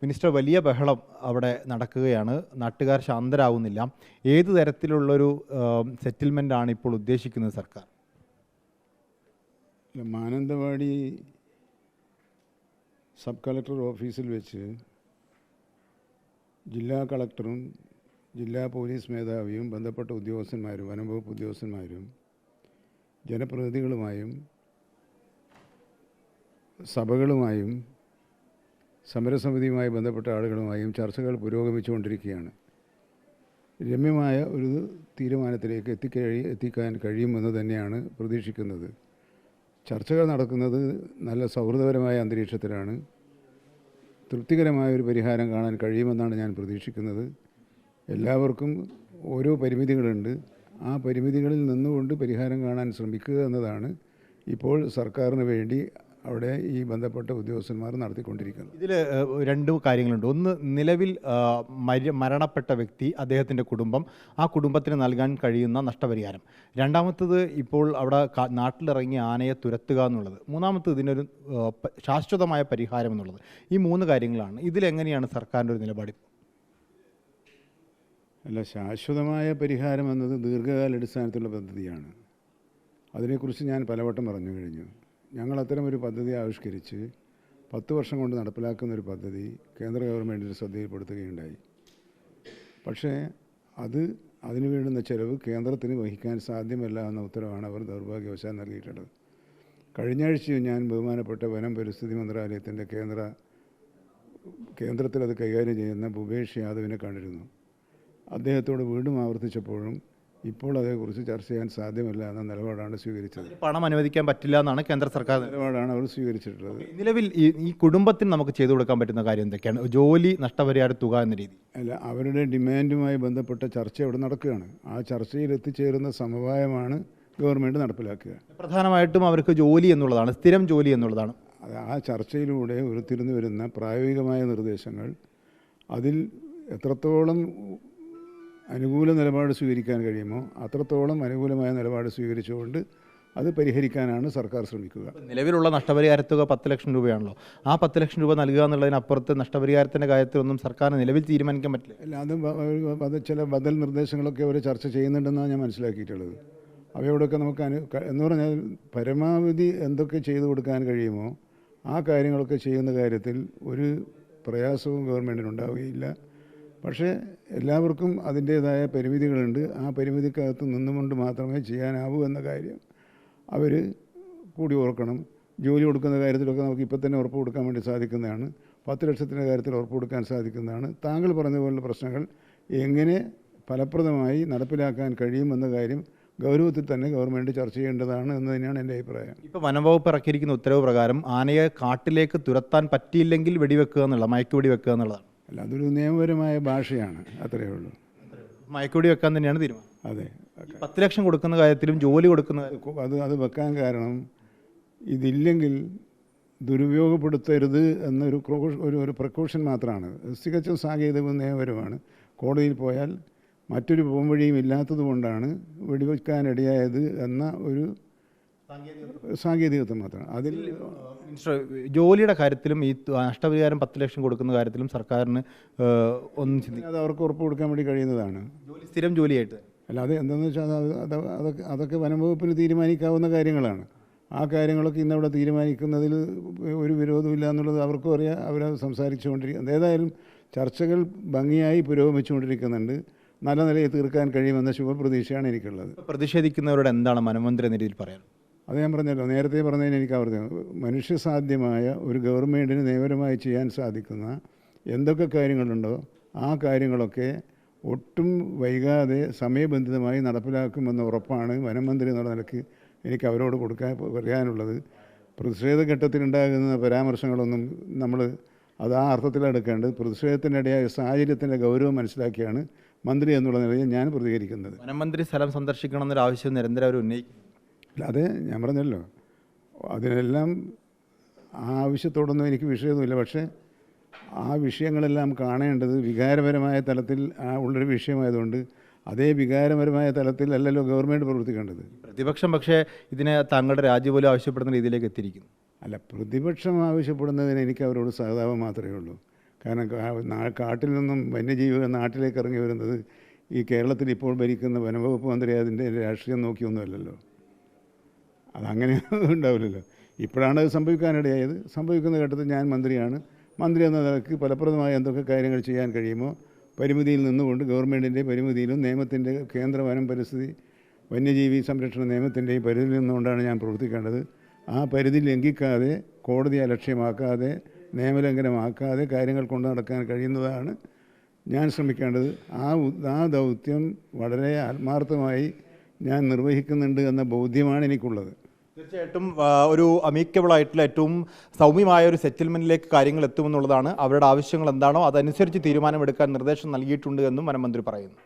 Minister, വലിയ ബഹളം അവിടെ നടക്കുകയാണ്. നാട്ടുകാർ ശാന്തരാകുന്നില്ല. ഏത് തരത്തിലുള്ളൊരു സെറ്റിൽമെൻ്റാണ് ഇപ്പോൾ ഉദ്ദേശിക്കുന്നത് സർക്കാർ? മാനന്തവാടി സബ് കളക്ടർ ഓഫീസിൽ വെച്ച് ജില്ലാ കളക്ടറും ജില്ലാ പോലീസ് മേധാവിയും ബന്ധപ്പെട്ട ഉദ്യോഗസ്ഥന്മാരും വനംവകുപ്പ് ഉദ്യോഗസ്ഥന്മാരും ജനപ്രതിനിധികളുമായും സഭകളുമായും സമരസമിതിയുമായി ബന്ധപ്പെട്ട ആളുകളുമായും ചർച്ചകൾ പുരോഗമിച്ചുകൊണ്ടിരിക്കുകയാണ്. രമ്യമായ ഒരു തീരുമാനത്തിലേക്ക് എത്തിക്കാൻ കഴിയുമെന്ന് തന്നെയാണ് പ്രതീക്ഷിക്കുന്നത്. ചർച്ചകൾ നടക്കുന്നത് നല്ല സൗഹൃദപരമായ അന്തരീക്ഷത്തിലാണ്. തൃപ്തികരമായ ഒരു പരിഹാരം കാണാൻ കഴിയുമെന്നാണ് ഞാൻ പ്രതീക്ഷിക്കുന്നത്. എല്ലാവർക്കും ഓരോ പരിമിതികളുണ്ട്. ആ പരിമിതികളിൽ നിന്നുകൊണ്ട് പരിഹാരം കാണാൻ ശ്രമിക്കുക എന്നതാണ് ഇപ്പോൾ സർക്കാരിന് വേണ്ടി അവിടെ ഈ ബന്ധപ്പെട്ട ഉദ്യോഗസ്ഥന്മാർ നടത്തിക്കൊണ്ടിരിക്കുന്നത്. ഇതിൽ രണ്ട് കാര്യങ്ങളുണ്ട്. ഒന്ന്, നിലവിൽ മരണപ്പെട്ട വ്യക്തി, അദ്ദേഹത്തിൻ്റെ കുടുംബം, ആ കുടുംബത്തിന് നൽകാൻ കഴിയുന്ന നഷ്ടപരിഹാരം. രണ്ടാമത്തത്, ഇപ്പോൾ അവിടെ നാട്ടിലിറങ്ങിയ ആനയെ തുരത്തുക എന്നുള്ളത്. മൂന്നാമത്തത്, ഇതിനൊരു ശാശ്വതമായ പരിഹാരം എന്നുള്ളത്. ഈ മൂന്ന് കാര്യങ്ങളാണ്. ഇതിലെങ്ങനെയാണ് സർക്കാരിൻ്റെ ഒരു നിലപാട്? അല്ല, ശാശ്വതമായ പരിഹാരം എന്നത് ദീർഘകാലാടിസ്ഥാനത്തിലുള്ള പദ്ധതിയാണ്. അതിനെക്കുറിച്ച് ഞാൻ പലവട്ടം പറഞ്ഞു കഴിഞ്ഞു. ഞങ്ങൾ അത്തരമൊരു പദ്ധതി ആവിഷ്കരിച്ച് 10 വർഷം കൊണ്ട് നടപ്പിലാക്കുന്നൊരു പദ്ധതി കേന്ദ്ര ഗവൺമെൻറ്റിൻ്റെ ശ്രദ്ധയിൽപ്പെടുത്തുകയുണ്ടായി. പക്ഷേ അതിന് വേണ്ടുന്ന ചെലവ് കേന്ദ്രത്തിന് വഹിക്കാൻ സാധ്യമല്ല എന്ന ഉത്തരവാണ് അവർ ദൗർഭാഗ്യവശാൽ നൽകിയിട്ടുള്ളത്. കഴിഞ്ഞ ആഴ്ചയും ഞാൻ ബഹുമാനപ്പെട്ട വനം പരിസ്ഥിതി മന്ത്രാലയത്തിൻ്റെ കേന്ദ്രത്തിൽ അത് കൈകാര്യം ചെയ്യുന്ന ഭൂപേഷ് യാദവിനെ കണ്ടിരുന്നു. അദ്ദേഹത്തോട് വീണ്ടും ആവർത്തിച്ചപ്പോഴും ഇപ്പോൾ അതേക്കുറിച്ച് ചർച്ച ചെയ്യാൻ സാധ്യമല്ല എന്ന നിലപാടാണ് സ്വീകരിച്ചത്. പണം അനുവദിക്കാൻ പറ്റില്ല എന്നാണ് കേന്ദ്ര സർക്കാർ നിലപാടാണ് അവർ സ്വീകരിച്ചിട്ടുള്ളത്. നിലവിൽ ഈ കുടുംബത്തിന് നമുക്ക് ചെയ്തു കൊടുക്കാൻ പറ്റുന്ന കാര്യം എന്തൊക്കെയാണ്? ജോലി, നഷ്ടപരിഹാര തുക എന്ന രീതി അല്ല, അവരുടെ ഡിമാൻഡുമായി ബന്ധപ്പെട്ട ചർച്ച അവിടെ നടക്കുകയാണ്. ആ ചർച്ചയിൽ എത്തിച്ചേരുന്ന സമവായമാണ് ഗവൺമെൻറ് നടപ്പിലാക്കുക. പ്രധാനമായിട്ടും അവർക്ക് ജോലി എന്നുള്ളതാണ്, സ്ഥിരം ജോലി എന്നുള്ളതാണ്. ആ ചർച്ചയിലൂടെ ഉരുത്തിരിഞ്ഞു വരുന്ന പ്രായോഗികമായ നിർദ്ദേശങ്ങൾ, അതിൽ എത്രത്തോളം അനുകൂല നിലപാട് സ്വീകരിക്കാൻ കഴിയുമോ അത്രത്തോളം അനുകൂലമായ നിലപാട് സ്വീകരിച്ചുകൊണ്ട് അത് പരിഹരിക്കാനാണ് സർക്കാർ ശ്രമിക്കുക. നിലവിലുള്ള നഷ്ടപരിഹാര തുക 10 ലക്ഷം രൂപയാണല്ലോ. ആ 10 ലക്ഷം രൂപ നൽകുക എന്നുള്ളതിനപ്പുറത്ത് നഷ്ടപരിഹാരത്തിൻ്റെ കാര്യത്തിലൊന്നും സർക്കാരിന് നിലവിൽ തീരുമാനിക്കാൻ പറ്റില്ല. അല്ല, അത് ചില ബദൽ നിർദ്ദേശങ്ങളൊക്കെ അവർ ചർച്ച ചെയ്യുന്നുണ്ടെന്നാണ് ഞാൻ മനസ്സിലാക്കിയിട്ടുള്ളത്. അവയോടൊക്കെ നമുക്ക് എന്ന് പറഞ്ഞാൽ പരമാവധി എന്തൊക്കെ ചെയ്തു കൊടുക്കാൻ കഴിയുമോ ആ കാര്യങ്ങളൊക്കെ ചെയ്യുന്ന കാര്യത്തിൽ ഒരു പ്രയാസവും ഗവൺമെൻറ്റിനുണ്ടാവുകയില്ല. പക്ഷേ എല്ലാവർക്കും അതിൻ്റേതായ പരിമിതികളുണ്ട്. ആ പരിമിതിക്കകത്ത് നിന്നുകൊണ്ട് മാത്രമേ ചെയ്യാനാവൂ എന്ന കാര്യം അവർ കൂടി ഓർക്കണം. ജോലി കൊടുക്കുന്ന കാര്യത്തിലൊക്കെ നമുക്ക് ഇപ്പം തന്നെ ഉറപ്പ് കൊടുക്കാൻ വേണ്ടി സാധിക്കുന്നതാണ്. 10 ലക്ഷത്തിൻ്റെ കാര്യത്തിൽ ഉറപ്പ് കൊടുക്കാൻ സാധിക്കുന്നതാണ്. താങ്കൾ പറഞ്ഞ പോലുള്ള പ്രശ്നങ്ങൾ എങ്ങനെ ഫലപ്രദമായി നടപ്പിലാക്കാൻ കഴിയുമെന്ന കാര്യം ഗൗരവത്തിൽ തന്നെ ഗവൺമെൻറ് ചർച്ച ചെയ്യേണ്ടതാണ് എന്ന് തന്നെയാണ് എൻ്റെ അഭിപ്രായം. ഇപ്പോൾ വനംവകുപ്പ് ഇറക്കിയിരിക്കുന്ന ഉത്തരവ് പ്രകാരം ആനയെ കാട്ടിലേക്ക് തുരത്താൻ പറ്റിയില്ലെങ്കിൽ വെടിവെക്കുക എന്നുള്ള, മയക്കുവെടി വെക്കുക എന്നുള്ളതാണ്. അല്ല, അതൊരു നിയമപരമായ ഭാഷയാണ്, അത്രയേ ഉള്ളൂ. മയക്കുവെടി വെക്കാൻ തന്നെയാണ് തീരുമാനം. അതെ, 10 ലക്ഷം കൊടുക്കുന്ന കാര്യത്തിലും ജോലി കൊടുക്കുന്ന അത് വെക്കാൻ കാരണം ഇതില്ലെങ്കിൽ ദുരുപയോഗപ്പെടുത്തരുത് എന്നൊരു ഒരു പ്രിക്കോഷൻ മാത്രമാണ്. തികച്ചും സാങ്കേതികവും നിയമപരമാണ്. കോടതിയിൽ പോയാൽ മറ്റൊരു പോംവഴിയും ഇല്ലാത്തത് കൊണ്ടാണ് വെടിവെക്കാനിടയായത് എന്ന ഒരു സാങ്കേതികത്വം മാത്രമാണ്. അതിൽ ജോലിയുടെ കാര്യത്തിലും ഈ നഷ്ടപരിഹാരം 10 ലക്ഷം കൊടുക്കുന്ന കാര്യത്തിലും സർക്കാരിന് ഒന്നും ചിന്തിക്കും. അത് അവർക്ക് ഉറപ്പ് കൊടുക്കാൻ വേണ്ടി കഴിയുന്നതാണ്. ജോലി സ്ഥിരം ജോലിയായിട്ട്. അല്ല, അത് എന്താണെന്ന് വെച്ചാൽ അതൊക്കെ വനംവകുപ്പിന് തീരുമാനിക്കാവുന്ന കാര്യങ്ങളാണ്. ആ കാര്യങ്ങളൊക്കെ ഇന്നവിടെ തീരുമാനിക്കുന്നതിൽ ഒരു വിരോധമില്ല എന്നുള്ളത് അവർക്കും അറിയാം. അവരത് സംസാരിച്ചുകൊണ്ടിരിക്കുന്നത്. ഏതായാലും ചർച്ചകൾ ഭംഗിയായി പുരോഗമിച്ചുകൊണ്ടിരിക്കുന്നുണ്ട്. നല്ല നിലയിൽ തീർക്കാൻ കഴിയുമെന്ന ശുഭപ്രതീക്ഷയാണ് എനിക്കുള്ളത്. പ്രതിഷേധിക്കുന്നവരോട് എന്താണ് വനമന്ത്രി എന്ന രീതിയിൽ പറയാൻ? അത് ഞാൻ പറഞ്ഞല്ലോ, നേരത്തെ പറഞ്ഞതിന് എനിക്ക് ആവർത്തിക്കുന്നു. മനുഷ്യസാധ്യമായ ഒരു ഗവൺമെൻറ്റിന് നിയമപരമായി ചെയ്യാൻ സാധിക്കുന്ന എന്തൊക്കെ കാര്യങ്ങളുണ്ടോ ആ കാര്യങ്ങളൊക്കെ ഒട്ടും വൈകാതെ സമയബന്ധിതമായി നടപ്പിലാക്കുമെന്ന ഉറപ്പാണ് വനമന്ത്രി എന്നുള്ള നിലയ്ക്ക് എനിക്ക് അവരോട് പറയാനുള്ളത്. പ്രതിഷേധ ഘട്ടത്തിലുണ്ടാകുന്ന പരാമർശങ്ങളൊന്നും നമ്മൾ അത് ആ അർത്ഥത്തിലെടുക്കേണ്ടത്. പ്രതിഷേധത്തിനിടയായ സാഹചര്യത്തിൻ്റെ ഗൗരവം മനസ്സിലാക്കിയാണ് മന്ത്രി എന്നുള്ള നിലയിൽ ഞാൻ പ്രതികരിക്കുന്നത്. വനമന്ത്രി സ്ഥലം സന്ദർശിക്കണമെന്നൊരു ആവശ്യം നിരന്തരം അവർ ഉന്നയിക്കും. അതെ, ഞാൻ പറഞ്ഞല്ലോ, അതിനെല്ലാം ആ ആവശ്യത്തോടൊന്നും എനിക്ക് വിഷയമൊന്നുമില്ല. പക്ഷേ ആ വിഷയങ്ങളെല്ലാം കാണേണ്ടത് വികാരപരമായ തലത്തിൽ ഉള്ളൊരു വിഷയമായതുകൊണ്ട് അതേ വികാരപരമായ തലത്തിൽ അല്ലല്ലോ ഗവൺമെൻറ് പ്രവർത്തിക്കേണ്ടത്. പ്രതിപക്ഷം പക്ഷേ ഇതിനെ തങ്ങളുടെ രാജ്യം പോലും ആവശ്യപ്പെടുന്ന രീതിയിലേക്ക് എത്തിയിരിക്കുന്നു. അല്ല, പ്രതിപക്ഷം ആവശ്യപ്പെടുന്നതിന് എനിക്ക് അവരോട് സഹതാപം മാത്രമേ ഉള്ളൂ. കാരണം കാട്ടിൽ നിന്നും വന്യജീവികൾ നാട്ടിലേക്ക് ഇറങ്ങി വരുന്നത് ഈ കേരളത്തിൽ ഇപ്പോൾ ഭരിക്കുന്ന വനംവകുപ്പ് മന്ത്രി അതിൻ്റെ രാഷ്ട്രീയം നോക്കിയൊന്നുമല്ലല്ലോ. അതങ്ങനെ ഉണ്ടാവില്ലല്ലോ. ഇപ്പോഴാണ് അത് സംഭവിക്കാനിടയായത്. സംഭവിക്കുന്ന ഘട്ടത്തിൽ ഞാൻ മന്ത്രിയാണ്. മന്ത്രി എന്ന നിലയ്ക്ക് ഫലപ്രദമായ എന്തൊക്കെ കാര്യങ്ങൾ ചെയ്യാൻ കഴിയുമോ പരിമിതിയിൽ നിന്നുകൊണ്ട് ഗവൺമെൻറ്റിൻ്റെ പരിമിതിയിലും നിയമത്തിൻ്റെ കേന്ദ്ര വനം പരിസ്ഥിതി വന്യജീവി സംരക്ഷണ നിയമത്തിൻ്റെയും പരിധിയിൽ നിന്നുകൊണ്ടാണ് ഞാൻ പ്രവർത്തിക്കേണ്ടത്. ആ പരിധി ലംഘിക്കാതെ, കോടതിയെ അലക്ഷ്യമാക്കാതെ, നിയമലംഘനമാക്കാതെ കാര്യങ്ങൾ കൊണ്ടു നടക്കാൻ കഴിയുന്നതാണ് ഞാൻ ശ്രമിക്കേണ്ടത്. ആ ദൗത്യം വളരെ ആത്മാർത്ഥമായി ഞാൻ നിർവഹിക്കുന്നുണ്ട് എന്ന ബോധ്യമാണ് എനിക്കുള്ളത്. തീർച്ചയായിട്ടും ഒരു അമീക്കബിൾ ആയിട്ടുള്ള ഏറ്റവും സൗമ്യമായ ഒരു സെറ്റിൽമെൻറ്റിലേക്ക് കാര്യങ്ങൾ എത്തുമെന്നുള്ളതാണ്. അവരുടെ ആവശ്യങ്ങൾ എന്താണോ അതനുസരിച്ച് തീരുമാനമെടുക്കാൻ നിർദ്ദേശം നൽകിയിട്ടുണ്ട് എന്നും വനമന്ത്രി പറയുന്നു.